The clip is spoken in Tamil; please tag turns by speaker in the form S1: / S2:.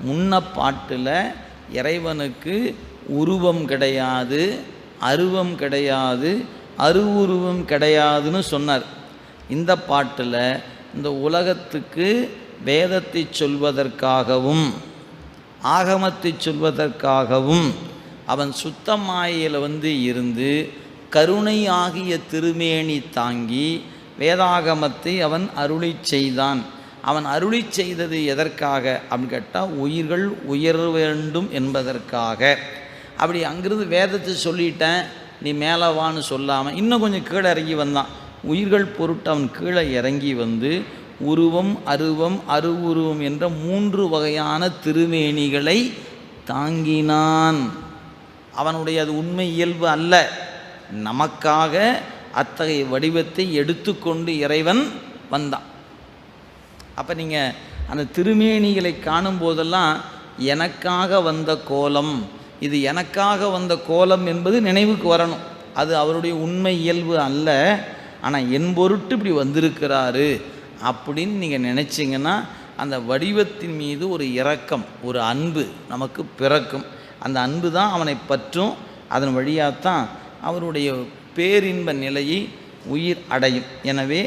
S1: முன்ன பாட்டில் இறைவனுக்கு உருவம் கிடையாது, அருவம் கிடையாது, அருவுருவம் கிடையாதுன்னு சொன்னார். இந்த பாட்டில் இந்த உலகத்துக்கு வேதத்தை சொல்வதற்காகவும் ஆகமத்தை சொல்வதற்காகவும் அவன் சுத்த மாயையில் இருந்து கருணை ஆகிய திருமேனி தாங்கி வேதாகமத்தை அவன் அருளி செய்தான். அவன் அருளி செய்தது எதற்காக அப்படின்னு கேட்டால், உயிர்கள் உயர வேண்டும் என்பதற்காக. அப்படி அங்கிருந்து வேதத்தை சொல்லிட்டேன் நீ மேலே வான்னு சொல்லாமல் இன்னும் கொஞ்சம் கீழே இறங்கி வந்தான். உயிர்கள் பொருட்டு அவன் கீழே இறங்கி உருவம், அருவம், அருவுருவம் என்ற 3 வகையான திருமேனிகளை தாங்கினான். அவனுடைய அது உண்மை இயல்பு அல்ல. நமக்காக அத்தகைய வடிவத்தை எடுத்துக்கொண்டு இறைவன் வந்தான். அப்போ நீங்கள் அந்த திருமேனிகளை காணும் போதெல்லாம் எனக்காக வந்த கோலம், இது எனக்காக வந்த கோலம் என்பது நினைவுக்கு வரணும். அது அவருடைய உண்மை இயல்பு அல்ல, ஆனால் என் பொருட்டு இப்படி வந்திருக்கிறாரு அப்படின்னு நீங்கள் நினச்சிங்கன்னா அந்த வடிவத்தின் மீது ஒரு இரக்கம், ஒரு அன்பு நமக்கு பிறக்கும். அந்த அன்பு தான் அவனை பற்றும். அதன் வழியாகத்தான் அவருடைய பேரின்ப நிலையை உயிர் அடையும். எனவே